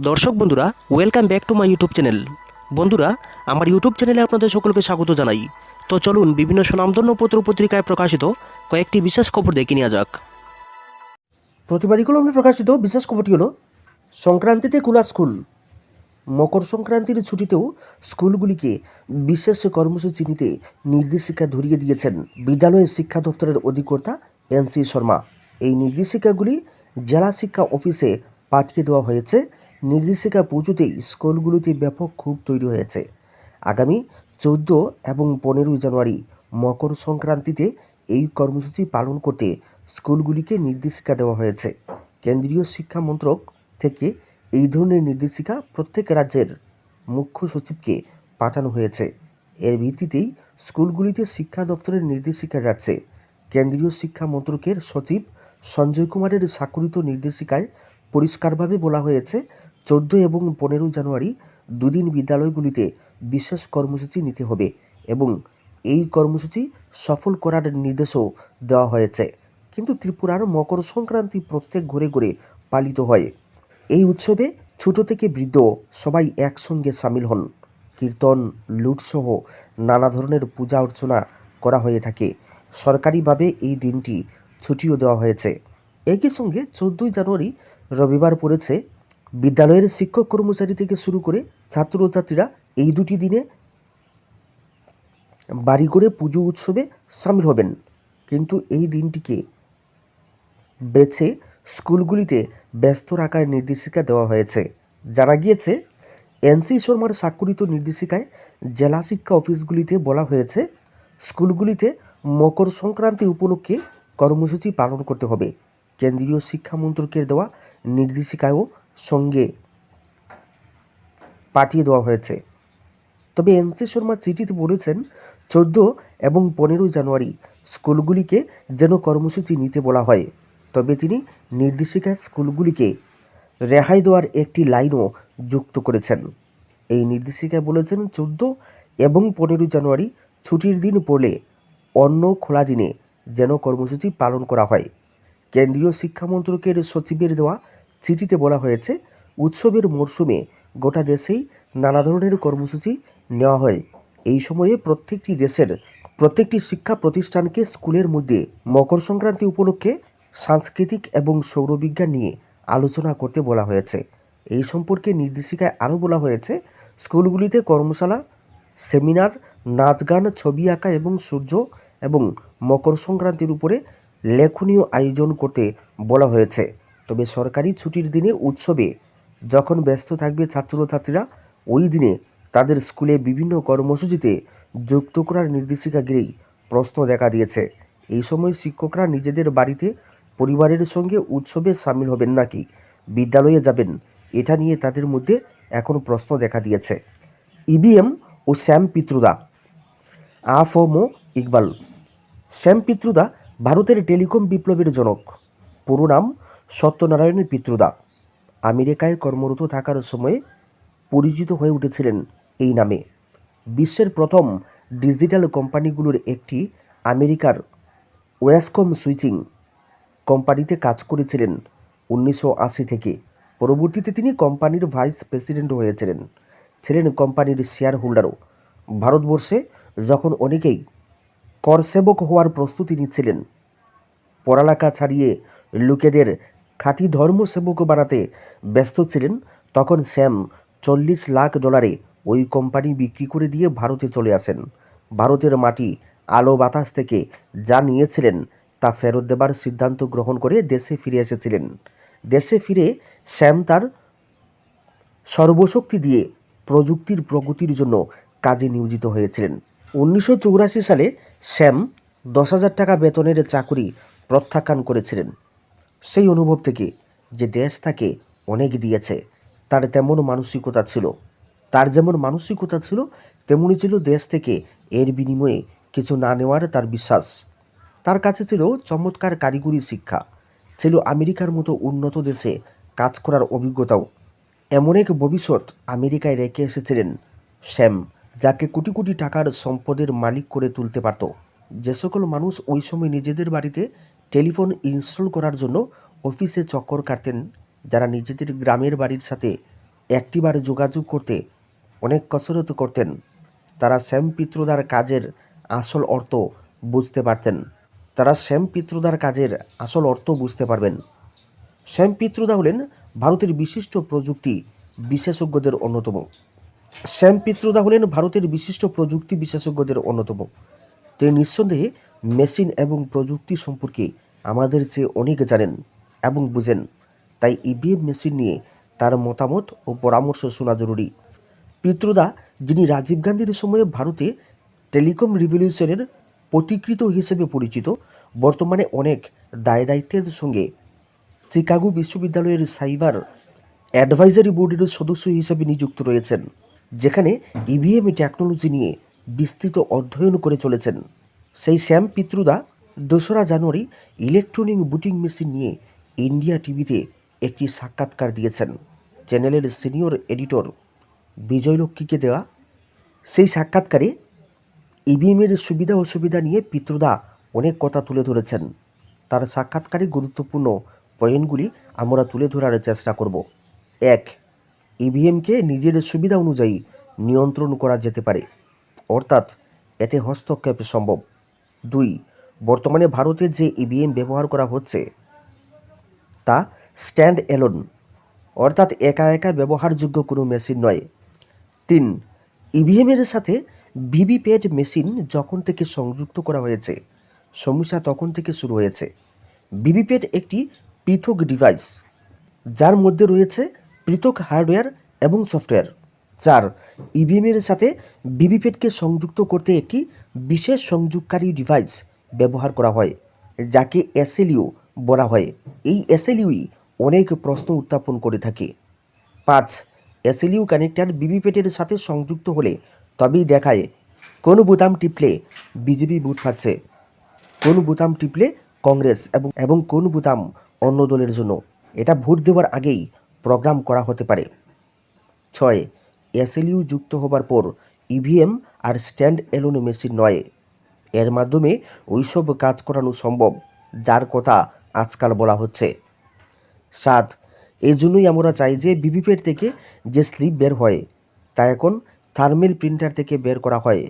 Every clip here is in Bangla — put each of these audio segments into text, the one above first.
দর্শক বন্ধুরা, welcome back to my YouTube channel. বন্ধুরা, আমার ইউটিউব চ্যানেলে আপনাদের সকলকে স্বাগত জানাই। তো চলুন বিভিন্ন স্বনামধন্য পত্র পত্রিকায় প্রকাশিত কয়েকটি বিশেষ খবর দেখে নেওয়া যাক। প্রতিবাদী কলমে প্রকাশিত বিশেষ খবরটি হলো সংক্রান্তিতে খোলা স্কুল। মকর সংক্রান্তির ছুটিতেও স্কুলগুলিকে বিশেষ কর্মসূচি নিতে নির্দেশিকা ধরিয়ে দিয়েছেন বিদ্যালয়ের শিক্ষা দপ্তরের অধিকর্তা এনসি শর্মা। এই নির্দেশিকাগুলি জেলা শিক্ষা অফিসে পাঠিয়ে দেওয়া হয়েছে। নির্দেশিকা পৌঁছতেই স্কুলগুলিতে ব্যাপক ক্ষোভ তৈরি হয়েছে। আগামী 14 এবং 15 জানুয়ারি মকর সংক্রান্তিতে এই কর্মসূচি পালন করতে স্কুলগুলিকে নির্দেশিকা দেওয়া হয়েছে। কেন্দ্রীয় শিক্ষা মন্ত্রক থেকে এই ধরনের নির্দেশিকা প্রত্যেক রাজ্যের মুখ্য সচিবকে পাঠানো হয়েছে। এর ভিত্তিতেই স্কুলগুলিতে শিক্ষা দপ্তরের নির্দেশিকা যাচ্ছে। কেন্দ্রীয় শিক্ষা মন্ত্রকের সচিব সঞ্জয় কুমারের স্বাক্ষরিত নির্দেশিকায় পরিষ্কারভাবে বলা হয়েছে 14 এবং 15 জানুয়ারি দুদিন বিদ্যালয়গুলিতে বিশেষ কর্মসূচি নিতে হবে এবং এই কর্মসূচি সফল করার নির্দেশও দেওয়া হয়েছে। কিন্তু ত্রিপুরার মকর সংক্রান্তি প্রত্যেক ঘরে ঘরে পালিত হয়। এই উৎসবে ছোট থেকে বৃদ্ধ সবাই একসঙ্গে সামিল হন। কীর্তন, লুটসহ নানা ধরনের পূজা অর্চনা করা হয়ে থাকে। সরকারিভাবে এই দিনটি ছুটিও দেওয়া হয়েছে। একই সঙ্গে 14 জানুয়ারি রবিবার পড়েছে। বিদ্যালয়ের শিক্ষক কর্মচারী থেকে শুরু করে ছাত্রছাত্রীরা এই দুটি দিনে বাড়ি করে পুজো উৎসবে সামিল হবেন। কিন্তু এই দিনটিকে বেছে স্কুলগুলিতে ব্যস্ত রাখার নির্দেশিকা দেওয়া হয়েছে। জানা গিয়েছে, এনসি শর্মার স্বাক্ষরিত নির্দেশিকায় জেলা শিক্ষা অফিসগুলিতে বলা হয়েছে স্কুলগুলিতে মকর সংক্রান্তি উপলক্ষে কর্মসূচি পালন করতে হবে। কেন্দ্রীয় শিক্ষা মন্ত্রকের দেওয়া নির্দেশিকায়ও সঙ্গে পাঠিয়ে দেওয়া হয়েছে। তবে এনসি শর্মা চিঠিতে বলেছেন 14 এবং 15 জানুয়ারি স্কুলগুলিকে যেন কর্মসূচি নিতে বলা হয়। তবে তিনি নির্দেশিকায় স্কুলগুলিকে রেহাই দেওয়ার একটি লাইনও যুক্ত করেছেন। এই নির্দেশিকায় বলেছেন 14 এবং 15 জানুয়ারি ছুটির দিন পড়লে অন্য খোলা দিনে যেন কর্মসূচি পালন করা হয়। কেন্দ্রীয় শিক্ষা মন্ত্রকের সচিবের দেওয়া চিঠিতে বলা হয়েছে উৎসবের মরশুমে গোটা দেশেই নানা ধরনের কর্মসূচি নেওয়া হয়। এই সময়ে প্রত্যেকটি দেশের প্রত্যেকটি শিক্ষা প্রতিষ্ঠানকে স্কুলের মধ্যে মকর সংক্রান্তি উপলক্ষে সাংস্কৃতিক এবং সৌরবিজ্ঞান নিয়ে আলোচনা করতে বলা হয়েছে। এই সম্পর্কে নির্দেশিকায় আরও বলা হয়েছে স্কুলগুলিতে কর্মশালা, সেমিনার, নাচ গান, ছবি আঁকা এবং সূর্য এবং মকর সংক্রান্তির উপরে লেখনীয় আয়োজন করতে বলা হয়েছে। তবে সরকারি ছুটির দিনে উৎসবে যখন ব্যস্ত থাকবে ছাত্রছাত্রীরা, ওই দিনে তাদের স্কুলে বিভিন্ন কর্মসূচিতে যুক্ত করার নির্দেশিকা ঘিরেই প্রশ্ন দেখা দিয়েছে। এই সময় শিক্ষকরা নিজেদের বাড়িতে পরিবারের সঙ্গে উৎসবে সামিল হবেন নাকি বিদ্যালয়ে যাবেন, এটা নিয়ে তাদের মধ্যে এখন প্রশ্ন দেখা দিয়েছে। ইবিএম ও শ্যাম পিত্রুদা। আফমো ইকবাল। শ্যাম পিত্রুদা ভারতের টেলিকম বিপ্লবের জনক। পুরো নাম সত্যনারায়ণ পিত্রুদা। আমেরিকায় কর্মরত থাকার সময়ে পরিচিত হয়ে উঠেছিলেন এই নামে। বিশ্বের প্রথম ডিজিটাল কোম্পানিগুলোর একটি আমেরিকার ওয়েসকম সুইচিং কোম্পানিতে কাজ করেছিলেন 1980 থেকে। পরবর্তীতে তিনি কোম্পানির ভাইস প্রেসিডেন্ট হয়েছিলেন, ছিলেন কোম্পানির শেয়ার হোল্ডারও। ভারতবর্ষে যখন অনেকেই করসেবক হওয়ার প্রস্তুতি নিচ্ছিলেন, পড়ালেখা ছাড়িয়ে লোকেদের খাঁটি ধর্মসেবক বানাতে ব্যস্ত ছিলেন, তখন শ্যাম $40 লাখ ওই কোম্পানি বিক্রি করে দিয়ে ভারতে চলে আসেন। ভারতের মাটি, আলো বাতাস থেকে যা নিয়েছিলেন তা ফেরত দেবার সিদ্ধান্ত গ্রহণ করে দেশে ফিরে এসেছিলেন। দেশে ফিরে শ্যাম তার সর্বশক্তি দিয়ে প্রযুক্তির প্রগতির জন্য কাজে নিয়োজিত হয়েছিলেন। 1984 সালে শ্যাম 10,000 টাকা বেতনের চাকরি প্রত্যাখ্যান করেছিলেন। সেই অনুভব থেকে যে দেশ তাকে অনেক দিয়েছে, তার যেমন মানসিকতা ছিল তেমনি ছিল দেশ থেকে এর বিনিময়ে কিছু না নেওয়ার তার বিশ্বাস। তার কাছে ছিল চমৎকার কারিগরি শিক্ষা, ছিল আমেরিকার মতো উন্নত দেশে কাজ করার অভিজ্ঞতাও। এমন এক ভবিষ্যৎ আমেরিকায় রেখে এসেছিলেন শ্যাম, যাকে কোটি কোটি টাকার সম্পদের মালিক করে তুলতে পারত। যে সকল মানুষ ওই সময় নিজেদের বাড়িতে টেলিফোন ইনস্টল করার জন্য অফিসে চক্কর কাটতেন, যারা নিজেদের গ্রামের বাড়ির সাথে একটিবার যোগাযোগ করতে অনেক কসরত করতেন। তারা শ্যাম পিত্রদার কাজের আসল অর্থ বুঝতে পারতেন। শ্যাম পিত্রদা হলেন ভারতের বিশিষ্ট প্রযুক্তি বিশেষজ্ঞদের অন্যতম। তিনি নিঃসন্দেহে মেশিন এবং প্রযুক্তি সম্পর্কে আমাদের চেয়ে অনেক জানেন এবং বুঝেন। তাই ইভিএম মেশিন নিয়ে তার মতামত ও পরামর্শ শোনা জরুরি। পিত্রদা, যিনি রাজীব গান্ধীর সময়ে ভারতে টেলিকম রিভলিউশনের পথিকৃৎ হিসেবে পরিচিত, বর্তমানে অনেক দায়িত্বের সঙ্গে চিকাগো বিশ্ববিদ্যালয়ের সাইবার অ্যাডভাইজারি বোর্ডের সদস্য হিসেবে নিযুক্ত রয়েছেন, যেখানে ইভিএম টেকনোলজি নিয়ে বিস্তৃত অধ্যয়ন করে চলেছেন। সেই শ্যাম পিত্রদা 2রা জানুয়ারি ইলেকট্রনিক ভোটিং মেশিন নিয়ে ইন্ডিয়া টিভিতে একটি সাক্ষাৎকার দিয়েছেন। চ্যানেলের সিনিয়র এডিটর বিজয়লক্ষ্মীকে দেওয়া সেই সাক্ষাৎকারে ইভিএমের সুবিধা অসুবিধা নিয়ে পিত্রদা অনেক কথা তুলে ধরেছেন। তার সাক্ষাৎকারে গুরুত্বপূর্ণ পয়েন্টগুলি আমরা তুলে ধরার চেষ্টা করব। 1. ইভিএমকে নিজের সুবিধা অনুযায়ী নিয়ন্ত্রণ করা যেতে পারে, অর্থাৎ এতে হস্তক্ষেপ সম্ভব। 2. বর্তমানে ভারতে যে ইভিএম ব্যবহার করা হচ্ছে তা স্ট্যান্ড এলোন, অর্থাৎ একা একা ব্যবহারযোগ্য কোনো মেশিন নয়। 3. ইভিএমের সাথে ভিভিপ্যাট মেশিন যখন থেকে সংযুক্ত করা হয়েছে, সমস্যা তখন থেকে শুরু হয়েছে। ভিভিপ্যাট একটি পৃথক ডিভাইস, যার মধ্যে রয়েছে পৃথক হার্ডওয়্যার এবং সফটওয়্যার। 4. ইভিএমের সাথে ভিভিপ্যাটকে সংযুক্ত করতে একটি বিশেষ সংযোগকারী ডিভাইস ব্যবহার করা হয়, যাকে এসএলইউ বলা হয়। এই এসএলইউই অনেক প্রশ্ন উত্থাপন করে থাকে। 5. এসএলইউ কানেক্টর ভিভিপ্যাটের সাথে সংযুক্ত হলে তবেই দেখায় কোন বোতাম টিপলে বিজেপি ভোট পাচ্ছে, কোন বোতাম টিপলে কংগ্রেস এবং কোন বোতাম অন্য দলের জন্য। এটা ভোট দেওয়ার আগেই প্রোগ্রাম করা হতে পারে। 6. এসএলইউ যুক্ত হবার পর ইভিএম আর স্ট্যান্ড এলোন মেশিন নয়, এর মাধ্যমে ওইসব কাজ করানো সম্ভব যার কথা আজকাল বলা হচ্ছে। 7. এই জন্যই আমরা চাই যে ভিভিপ্যাট থেকে যে স্লিপ বের হয় তা এখন থার্মেল প্রিন্টার থেকে বের করা হয়,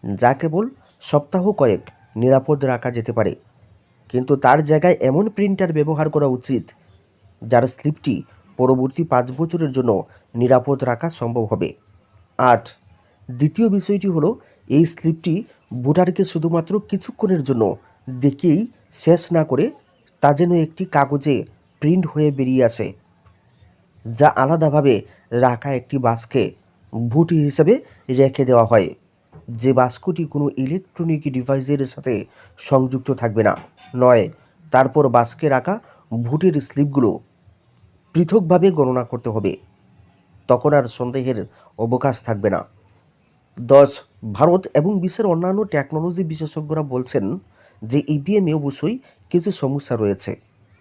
যা কেবল সপ্তাহ কয়েক নিরাপদ রাখা যেতে পারে, কিন্তু তার জায়গায় এমন প্রিন্টার ব্যবহার করা উচিত যার স্লিপটি পরবর্তী 5 বছরের জন্য নিরাপদ রাখা সম্ভব হবে। 8. দ্বিতীয় বিষয়টি হলো, এই স্লিপটি ভোটারকে শুধুমাত্র কিছুক্ষণের জন্য দেখিয়েই শেষ না করে তা যেন একটি কাগজে প্রিন্ট হয়ে বেরিয়ে আসে, যা আলাদাভাবে রাখা একটি বাক্সে ভোট হিসেবে রেখে দেওয়া হয়, যে বাক্সটি কোনো ইলেকট্রনিক ডিভাইসের সাথে সংযুক্ত থাকবে না। 9. তারপর বাক্সে রাখা ভোটের স্লিপগুলো পৃথকভাবে গণনা করতে হবে, তখন আর সন্দেহের অবকাশ থাকবে না। 10. ভারত এবং বিশ্বের অন্যান্য টেকনোলজি বিশেষজ্ঞরা বলছেন যে ইভিএমে অবশ্যই কিছু সমস্যা রয়েছে,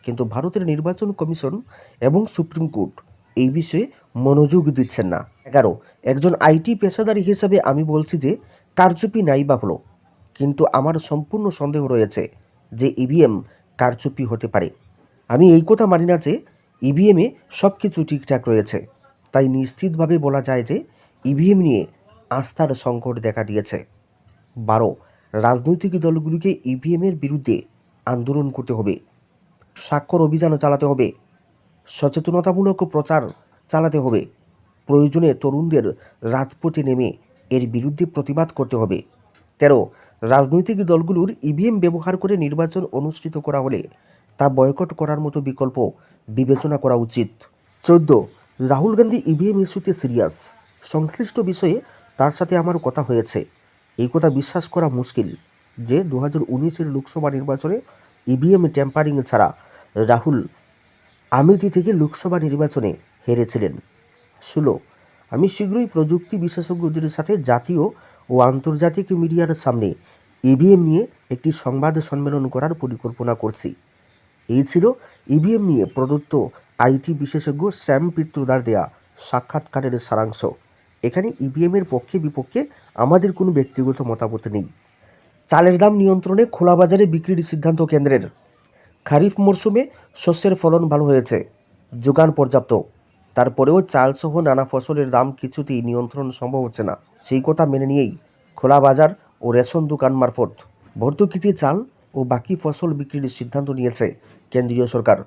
কিন্তু ভারতের নির্বাচন কমিশন এবং সুপ্রিম কোর্ট এই বিষয়ে মনোযোগ দিচ্ছেন না। 11. একজন আইটি পেশাদার হিসেবে আমি বলছি যে কারচুপি নাই বা হলো, কিন্তু আমার সম্পূর্ণ সন্দেহ রয়েছে যে ইভিএম কারচুপি হতে পারে। আমি এই কথা মানি না যে ইভিএমে সব কিছু ঠিকঠাক রয়েছে, তাই নিশ্চিতভাবে বলা যায় যে ইভিএম নিয়ে আস্থার সংকট দেখা দিয়েছে। 12. রাজনৈতিক দলগুলিকে ইভিএমের বিরুদ্ধে আন্দোলন করতে হবে, স্বাক্ষর অভিযান চালাতে হবে, সচেতনতামূলক প্রচার চালাতে হবে, প্রয়োজনে তরুণদের রাজপথে নেমে এর বিরুদ্ধে প্রতিবাদ করতে হবে। 13. রাজনৈতিক দলগুলোর ইভিএম ব্যবহার করে নির্বাচন অনুষ্ঠিত করা হলে তা বয়কট করার মতো বিকল্প বিবেচনা করা উচিত। 14. রাহুল গান্ধী ইভিএম ইস্যুতে সিরিয়াস, সংশ্লিষ্ট বিষয়ে তার সাথে আমার কথা হয়েছে। এই কথা বিশ্বাস করা মুশকিল যে 2019-এর লোকসভা নির্বাচনে ইভিএম ট্যাম্পারিং ছাড়া রাহুল আমেথি থেকে লোকসভা নির্বাচনে হেরেছিলেন। 16. আমি শীঘ্রই প্রযুক্তি বিশেষজ্ঞদের সাথে জাতীয় ও আন্তর্জাতিক মিডিয়ার সামনে ইভিএম নিয়ে একটি সংবাদ সম্মেলন করার পরিকল্পনা করছি। এই ছিল ইভিএম নিয়ে প্রদত্ত আইটি বিশেষজ্ঞ শ্যাম পিত্রদার দেয়া সাক্ষাৎকারের সারাংশ। এখানে ইভিএমের পক্ষে বিপক্ষে আমাদের কোনো ব্যক্তিগত মতামত নেই। চালের দাম নিয়ন্ত্রণে খোলা বাজারে বিক্রির সিদ্ধান্ত কেন্দ্রের। খারিফ মরশুমে শস্যের ফলন ভালো হয়েছে, যোগান পর্যাপ্ত। তারপরেও চালসহ নানা ফসলের দাম কিছুতেই নিয়ন্ত্রণ সম্ভব হচ্ছে না। সেই কথা মেনে নিয়েই খোলা বাজার ও রেশন দোকান মারফত ভর্তুকিতে চাল ও বাকি ফসল বিক্রির সিদ্ধান্ত নিয়েছে কেন্দ্রীয় সরকার।